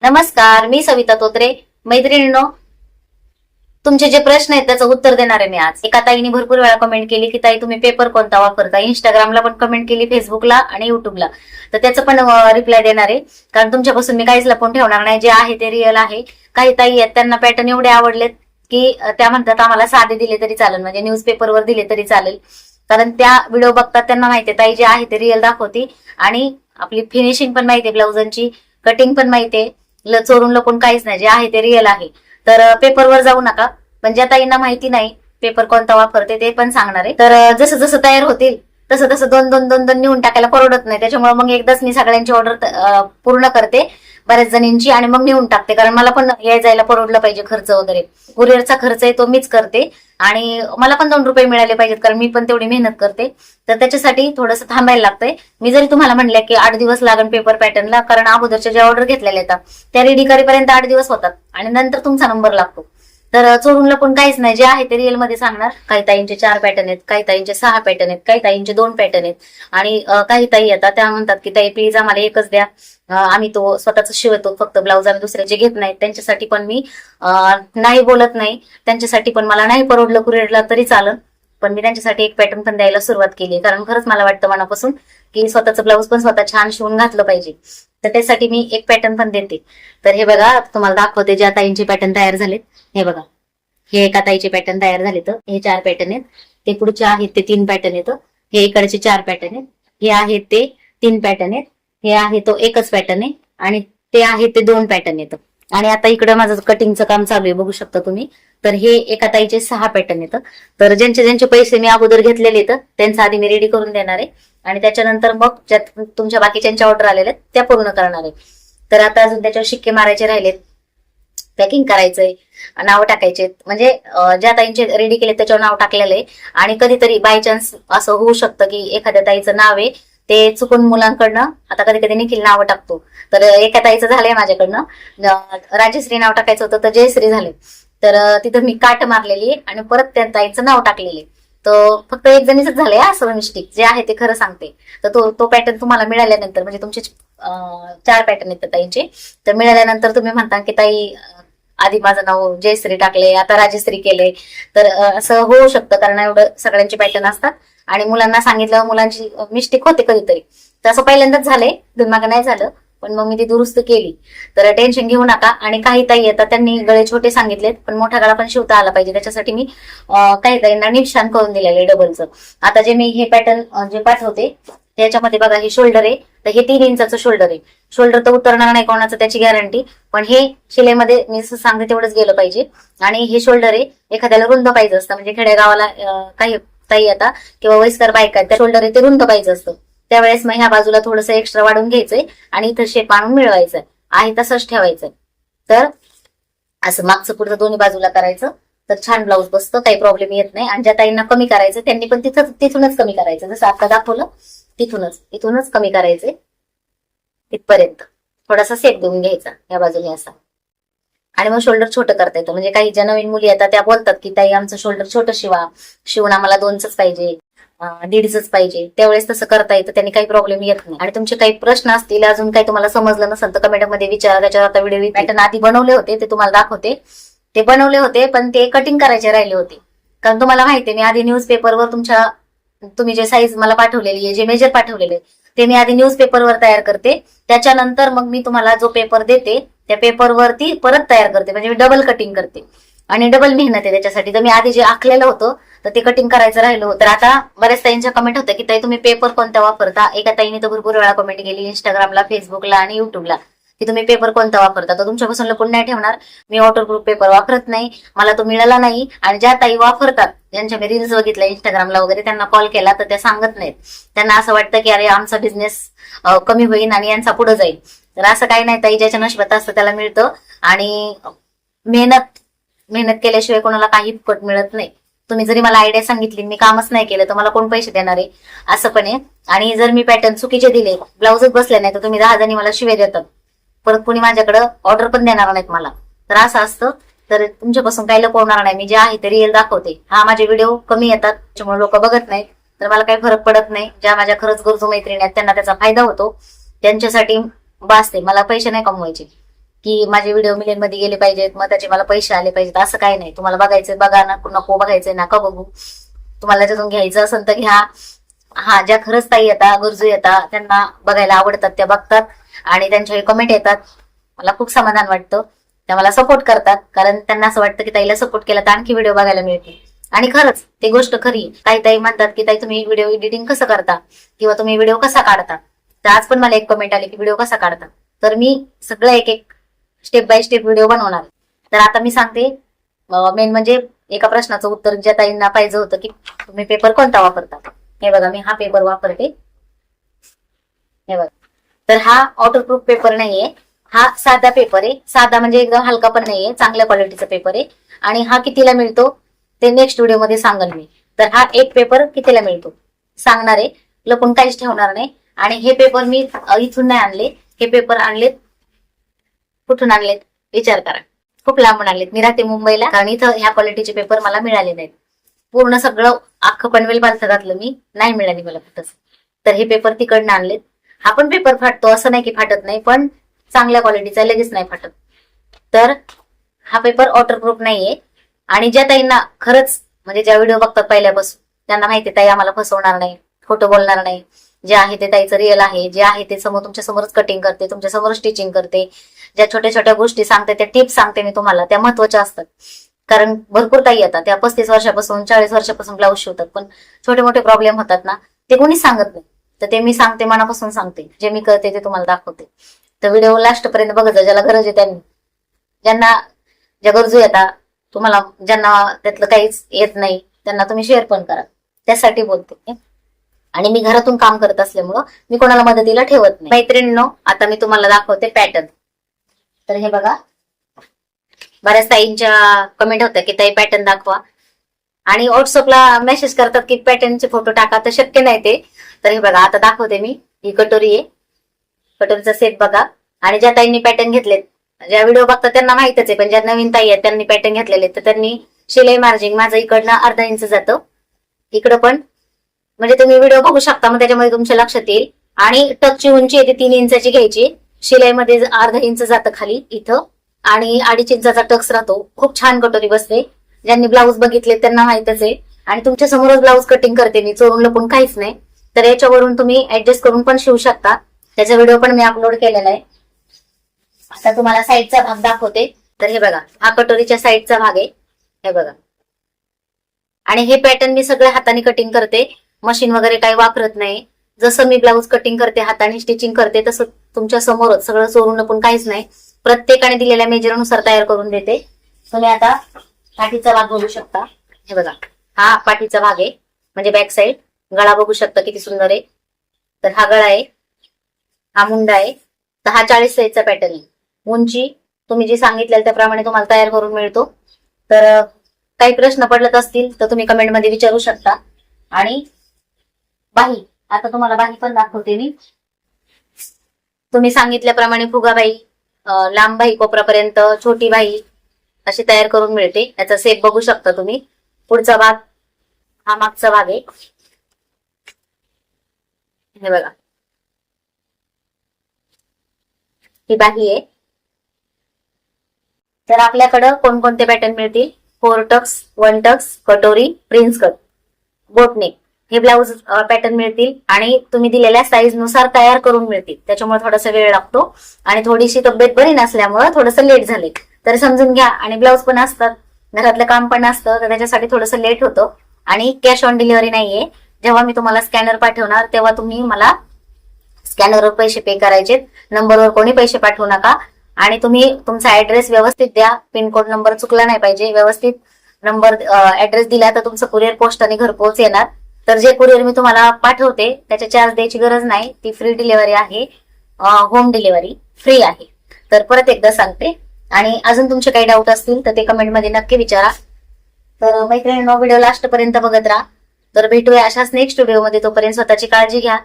नमस्कार, मी सविता तोत्रे. मैत्रिणींनो, तुमचे जे प्रश्न आहेत त्याचं उत्तर देणार आहे मी आज. एका ताईने भरपूर वेळा कमेंट केली की ताई तुम्ही पेपर कोणता वापरता. इंस्टाग्रामला पण कमेंट केली, फेसबुकला आणि युट्यूबला. तर त्याचं पण रिप्लाय देणार आहे, कारण तुमच्यापासून मी काहीच लपवून ठेवणार नाही. जे आहे ते रिअल आहे. काही ताई आहेत त्यांना पॅटर्न एवढे आवडलेत की त्या म्हणतात आम्हाला साधे दिले तरी चालेल, म्हणजे न्यूजपेपरवर दिले तरी चालेल, कारण त्या व्हिडिओ बघतात त्यांना माहितीये ताई जे आहे ते रिअल दाखवती आणि आपली फिनिशिंग पण माहितीये, ब्लाउजांची कटिंग पण माहितीये, चोरून लपून काहीच नाही, जे आहे ते रिअल आहे. तर पेपरवर जाऊ नका. पण ज्या ताईंना माहिती नाही पेपर कोणता वापरते ते पण सांगणार आहे. तर जसं जसं तयार होतील तसं तसं दोन दोन दोन दोन नेऊन टाकायला परवडत नाही. त्याच्यामुळे मग एकदाच मी सगळ्यांची ऑर्डर पूर्ण करते, बऱ्याच जणींची, आणि मग नेऊन टाकते, कारण मला पण याय जायला परवडलं पाहिजे. खर्च वगैरे कुरिअरचा खर्च आहे तो मीच करते आणि मला पण 2 रुपये मिळाले पाहिजेत, कारण मी पण तेवढी मेहनत करते. तर त्याच्यासाठी थोडंसं थांबायला लागतंय. मी जरी तुम्हाला म्हणलं की 8 दिवस लागण पेपर पॅटर्नला, कारण अगोदरच्या ज्या ऑर्डर घेतलेल्या येतात त्या रेडी करेपर्यंत 8 दिवस होतात आणि नंतर तुमचा नंबर लागतो. तर चोरून लपून काहीच नाही, जे आहे ते रिअल मध्ये सांगणार. काही ताईंचे 4 पॅटर्न आहेत, काही ताईंचे 6 पॅटर्न आहेत, काही ताईंचे 2 पॅटर्न आहेत, आणि काही ताई येतात त्या म्हणतात की ताई प्लीज आम्हाला एकच द्या, आम्ही तो स्वतःच शिवतो फक्त ब्लाऊज, आम्ही दुसऱ्याचे घेत नाहीत. त्यांच्यासाठी पण मी नाही बोलत नाही, त्यांच्यासाठी पण मला नाही परवडलं कुरिअरला तरी चालेल, पण मी त्यांच्यासाठी एक पॅटर्न पण द्यायला सुरुवात केली, कारण खरंच मला वाटतं मनापासून की स्वतःचं ब्लाऊज पण स्वतः छान शिवून घातलं पाहिजे. तर त्यासाठी मी एक पॅटर्न पण देते. तर हे बघा, तुम्हाला दाखवते ज्या ताईंचे पॅटर्न तयार झालेत. हे बघा, हे एका ताईचे पॅटर्न तयार झालेत. हे 4 पॅटर्न आहेत. ते पुढचे आहेत ते 3 पॅटर्न आहेत. हे इकडचे 4 पॅटर्न आहेत. हे आहेत ते 3 पॅटर्न आहेत. हे आहे तो एकच पॅटर्न आहे, आणि ते आहे ते 2 पॅटर्न आहेत. आणि आता इकडे माझं कटिंगचं काम चालू आहे, बघू शकता तुम्ही. तर हे एका ताईचे 6 पॅटर्न आहेत. तर ज्यांचे ज्यांचे पैसे मी अगोदर घेतलेले आहेत त्यांचा आधी मी रेडी करून देणार आहे, आणि त्याच्यानंतर मग ज्या तुमच्या बाकीच्यांच्या ऑर्डर आलेल्या आहेत त्या पूर्ण करणार आहे. तर आता अजून त्याच्यावर शिक्के मारायचे राहिलेत, पॅकिंग करायचंय, नाव टाकायचे. म्हणजे ज्या ताईंचे रेडी केले त्याच्यावर नाव टाकलेलं आहे. आणि कधीतरी बाय चान्स असं होऊ शकतं की एखाद्या ताईचं नाव आहे ते चुकून मुलांकडनं, आता कधी कधी निखिल नाव टाकतो, तर एका ताईचं झालंय माझ्याकडनं, राजश्री नाव टाकायचं होतं तर जयश्री झाले. तर तिथं मी काट मारलेली आणि परत त्या ताईचं नाव टाकलेले. तर फक्त एक जणीच झालंय असं मिस्टेक, जे आहे ते खरं सांगते. तर तो पॅटर्न तुम्हाला मिळाल्यानंतर, म्हणजे तुमचे 4 पॅटर्न आहेत ताईंचे, तर मिळाल्यानंतर तुम्ही म्हणता की ताई आधी माझं नाव जयश्री टाकले, आता राजश्री केले, तर असं होऊ शकतं, कारण एवढं सगळ्यांचे पॅटर्न असतात आणि मुलांना सांगितलं, मुलांची मिस्टेक होते कधीतरी. तर असं पहिल्यांदाच झालंय, दिमाग नाही झालं, पण मग मी ती दुरुस्त केली. तर टेन्शन घेऊ नका. आणि काही ताई येतात त्यांनी गळे छोटे सांगितलेत, पण मोठा गळा पण शिवता आला पाहिजे, त्याच्यासाठी मी काही ताईंना निशान करून दिलेलं आहे डबलचं. आता जे मी हे पॅटर्न जे पाठवते त्याच्यामध्ये बघा, हे शोल्डर आहे, तर हे 3 इंचाचं शोल्डर आहे. शोल्डर तर उतरणार नाही कोणाचं, त्याची गॅरंटी, पण हे शिलेमध्ये मी सांगते तेवढंच गेलं पाहिजे. आणि हे शोल्डर आहे, एखाद्याला रुंद पाहिजे असतं, म्हणजे खेडेगावाला काही ताई येतात किंवा वयस्कर बायका त्या शोल्डर आहे ते रुंद पाहिजे असतं. त्यावेळेस मग ह्या बाजूला थोडंसं एक्स्ट्रा वाढून घ्यायचंय आणि इथं शेप आणून मिळवायचंय, आहे तसंच ठेवायचंय. तर असं मागचं पुढचं दोन्ही बाजूला करायचं, तर छान ब्लाऊज बसतं, काही प्रॉब्लेम येत नाही. आणि ज्या ताईंना कमी करायचं त्यांनी पण तिथूनच कमी करायचं, जसं आता दाखवलं इथूनच कमी करायचे इथपर्यंत. थोडासा सेप देऊन घ्यायचा या बाजूने असा, आणि मग शोल्डर छोटं करता येतं. म्हणजे काही ज्या नवीन मुली येतात त्या बोलतात की ताई आमचं शोल्डर छोटं शिवून आम्हाला 2च पाहिजे, 1.5च पाहिजे, त्यावेळेस तसं करता येतं, त्यांनी काही प्रॉब्लेम येत नाही. आणि तुमचे काही प्रश्न असतील, अजून काही तुम्हाला समजलं नसेल तर कमेंट मध्ये विचारा. त्याच्यावर आता व्हिडिओ पॅटर्न आधी बनवले होते ते तुम्हाला दाखवते. ते बनवले होते पण ते कटिंग करायचे राहिले होते, कारण तुम्हाला माहितीये मी आधी न्यूजपेपरवर तुम्ही जे साईज मला पाठवलेली आहे, जे मेजर पाठवलेले ते मी आधी न्यूजपेपरवर तयार करते. त्याच्यानंतर मग मी तुम्हाला जो पेपर देते त्या पेपरवरती परत तयार करते, म्हणजे मी डबल कटिंग करते आणि डबल मेहनत आहे त्याच्यासाठी. तर मी आधी जे आखलेलं होतं तर ते कटिंग करायचं राहिलं होतं. तर आता बऱ्याच ताईंच्या कमेंट होत्या की ताई तुम्ही पेपर कोणता वापरता. एका ताईने तर भरपूर वेळा कमेंट केली इंस्टाग्रामला, फेसबुकला आणि युट्यूबला, की तुम्ही पेपर कोणता वापरता. तर तुमच्यापासून लपून नाही ठेवणार, मी वॉटरप्रूफ पेपर वापरत नाही, मला तो मिळाला नाही. आणि ज्या ताई वापरतात, ज्यांच्या मी रील्स बघितल्या इंस्टाग्रामला वगैरे, त्यांना कॉल केला तर त्या सांगत नाहीत. त्यांना असं वाटतं की अरे आमचा बिझनेस कमी होईल आणि यांचा पुढे जाईल. तर असं काही नाही ताई, ज्याच्या नशिबात असतं त्याला मिळतं. आणि मेहनत केल्याशिवाय कोणाला काही फुकट मिळत नाही. तुम्ही जरी मला आयडिया सांगितली, मी कामच नाही केलं, तर मला कोण पैसे देणार आहे, असं पण आहे. आणि जर मी पॅटर्न चुकीचे दिले, ब्लाऊजच बसले नाही, तर तुम्ही 10 जणी मला शिव्या देतात, परत कोणी माझ्याकडे ऑर्डर पण देणार नाहीत मला. तर असं असतं. तर तुमच्यापासून काही लपवणार नाही, मी जे आहे ते रिअल दाखवते. माझे व्हिडिओ कमी येतात त्याच्यामुळे लोक बघत नाहीत, तर मला काही फरक पडत नाही. ज्या माझ्या खरंच गरजू मैत्रिणी आहेत त्यांना त्याचा फायदा होतो, त्यांच्यासाठी बासते, मला पैसे नाही कमवायचे. की माझे व्हिडिओ मिलियन मध्ये गेले पाहिजेत, मग त्याचे मला पैसे आले पाहिजेत, असं काही नाही. तुम्हाला बघायचंय बघा, ना नको बघायचंय नका बघू. तुम्हाला त्याच्यातून घ्यायचं असेल तर घ्या. हा, ज्या खरंच ताई येतात, गरजू येतात, त्यांना बघायला आवडतात, त्या बघतात आणि त्यांच्या कमेंट येतात. मला खूप समाधान वाटतं. त्या मला सपोर्ट करतात, कारण त्यांना असं वाटतं की ताईला सपोर्ट केला तर आणखी व्हिडिओ बघायला मिळतील. आणि खरंच ती गोष्ट खरी. काही ताई म्हणतात की ताई तुम्ही व्हिडिओ एडिटिंग कसं करता किंवा तुम्ही व्हिडिओ कसा काढता. तर आज पण मला एक कमेंट आली की व्हिडिओ कसा काढता. तर मी सगळं एक एक स्टेप बाय स्टेप व्हिडिओ बनवणार. तर आता मी सांगते. मेन म्हणजे एका प्रश्नाचं उत्तर ज्या ताईंना पाहिजे होतं की तुम्ही पेपर कोणता वापरता. हे बघा, मी हा पेपर वापरते. हे बघा, तर हा वॉटरप्रूफ पेपर नाहीये, हा साधा पेपर आहे. साधा म्हणजे एकदम हलका पण नाहीये, चांगल्या क्वालिटीचा पेपर आहे. आणि हा कितीला मिळतो ते नेक्स्ट व्हिडिओ मध्ये सांगेन मी. तर हा एक पेपर कितीला मिळतो सांगणार आहे, लपून काहीच ठेवणार नाही. आणि हे पेपर मी इथून नाही आणले, हे पेपर आणलेत कुठून आणलेत विचार करा. खूप लांबून आणलेत. मी राहते मुंबईला, कारण इथं ह्या क्वालिटीचे पेपर मला मिळाले नाहीत. पूर्ण सगळं अख्खं पनवेल पालथं मी नाही मिळाली मला कुठंच. तर हे पेपर तिकडनं आणलेत. हा पण पेपर फाटतो असं नाही की फाटत नाही, पण चांगल्या क्वालिटीचा, लगेच नाही फाटत. तर हा पेपर वॉटरप्रूफ नाहीये. आणि ज्या ताईंना खरंच म्हणजे ज्या व्हिडिओ बघतात पहिल्यापासून त्यांना माहिती ताई आम्हाला फसवणार नाही, खोटं बोलणार नाही, जे आहे ते ताईचं रिअल आहे, जे आहे ते समोर तुमच्या समोरच कटिंग करते, तुमच्या समोर स्टिचिंग करते. ज्या छोट्या छोट्या गोष्टी सांगते, त्या टिप्स सांगते मी तुम्हाला, त्या महत्वाच्या असतात. कारण भरपूर ताई येतात त्या 35 वर्षापासून 40 वर्षापासून ब्लाऊज शिवतात, पण छोटे मोठे प्रॉब्लेम होतात ना, ते कोणीच सांगत नाही. तर ते मी सांगते, मनापासून सांगते, जे मी करते ते तुम्हाला दाखवते. तर व्हिडिओ लास्ट पर्यंत बघत जा, ज्याला गरज आहे त्यांनी. ज्या गरजू येतात तुम्हाला, ज्यांना त्यातलं काहीच येत नाही त्यांना तुम्ही शेअर पण करा, त्यासाठी बोलते. आणि मी घरातून काम करत असल्यामुळं मी कोणाला मदतीला ठेवत नाही. मैत्रिणींनो, आता मी तुम्हाला दाखवते पॅटर्न. तर हे बघा, बऱ्याच ताईंच्या कमेंट होत्या की ताई पॅटर्न दाखवा, आणि व्हॉट्सअपला मेसेज करतात की पॅटर्नचे फोटो टाका, तर शक्य नाही ते. तर हे बघा, आता दाखवते मी. ही कटोरी आहे, कटोरीचा सेट बघा. आणि ज्या ताईंनी पॅटर्न घेतलेत, ज्या व्हिडिओ बघतात त्यांना माहितच आहे, पण ज्या नवीन ताई आहेत त्यांनी पॅटर्न घेतलेले, तर त्यांनी शिलाई मार्जिंग माझं इकडनं अर्धा इंच जातं, इकडं पण. म्हणजे तुम्ही व्हिडिओ बघू शकता, मग त्याच्यामध्ये तुमच्या लक्षात येईल. आणि टकची उंची आहे ती 3 इंचाची घ्यायची. शिलाईमध्ये अर्धा इंच जातं खाली इथं, आणि 2.5 इंचाचा टक्स राहतो. खूप छान कटोरी बसते. ज्यांनी ब्लाऊज बघितले त्यांना माहितच आहे. आणि तुमच्या समोरच ब्लाऊज कटिंग करते मी, चोरून लपून काहीच नाही. तर याच्यावरून तुम्ही ऍडजस्ट करून पण शिवू शकता. त्याचा व्हिडिओ पण मी अपलोड केलेला आहे. आता तुम्हाला साईडचा भाग दाखवते. तर हे बघा, हा कटोरीच्या साईडचा भाग आहे, हे बघा. आणि हे पॅटर्न मी सगळ्या हाताने कटिंग करते, मशीन वगैरे काही वापरत नाही. जसं मी ब्लाऊज कटिंग करते, हाताने स्टिचिंग करते, तसं तुमच्या समोरच सगळं चोरून लपून काहीच नाही. प्रत्येकाने दिलेल्या मेजरनुसार तयार करून देते. तुम्ही आता पाठीचा भाग बघू शकता. हे बघा, हा पाठीचा भाग आहे, म्हणजे बॅक साईड. गळा बघू शकता किती सुंदर आहे. तर हा गळा आहे, हा मुंडा आहे. तर हा 40 साईजचा पॅटर्न आहे. उंची तुम्ही जी सांगितलेलं त्याप्रमाणे तुम्हाला तयार करून मिळतो. तर काही प्रश्न पडत असतील तर तुम्ही कमेंट मध्ये विचारू शकता. आणि बाही, आता तुम्हाला बाही पण दाखवते मी. तुम्ही सांगितल्याप्रमाणे फुगाबाई, लांब बाही कोपरापर्यंत, छोटी बाही अशी तयार करून मिळते. याचा सेप बघू शकता तुम्ही. पुढचा भाग, हा मागचा भाग आहे, हे बघा, ही बाही आहे. तर आपल्याकडं कोणकोणते पॅटर्न मिळतील? 4 टक्स, 1 टक्स, कटोरी, प्रिन्स कट, बोटनेक, हे ब्लाऊज पॅटर्न मिळतील. आणि तुम्ही दिलेल्या साईज नुसार तयार करून मिळतील. त्याच्यामुळे थोडासा वेळ लागतो, आणि थोडीशी तब्येत बरी नसल्यामुळे थोडंसं लेट झाले तर समजून घ्या. आणि ब्लाऊज पण असतात, घरातलं काम पण असतं, तर त्याच्यासाठी थोडंसं लेट होतं. आणि कॅश ऑन डिलिव्हरी नाहीये. जेव्हा मी तुम्हाला स्कॅनर पाठवणार तेव्हा तुम्ही मला स्कॅनरवर पैसे पे करायचे, नंबरवर कोणी पैसे पाठवू नका. आणि तुम्ही तुमचा ऍड्रेस व्यवस्थित द्या, पिनकोड नंबर चुकला नाही पाहिजे. व्यवस्थित नंबर ऍड्रेस दिला तर तुमचं कुरिअर पोस्टाने घरपोच येणार. तर जे कुरिअर मी तुम्हाला पाठवते त्याचे चार्ज द्यायची गरज नाही, ती फ्री डिलिव्हरी आहे, होम डिलिव्हरी फ्री आहे. तर परत एकदा सांगते. आणि अजून तुमचे काही डाऊट असतील तर ते कमेंटमध्ये नक्की विचारा. तर मैत्रिणींनो, व्हिडिओ लास्ट पर्यंत बघत राहा. तर भेटूया अशाच नेक्स्ट व्हिडिओमध्ये. तोपर्यंत स्वतःची काळजी घ्या.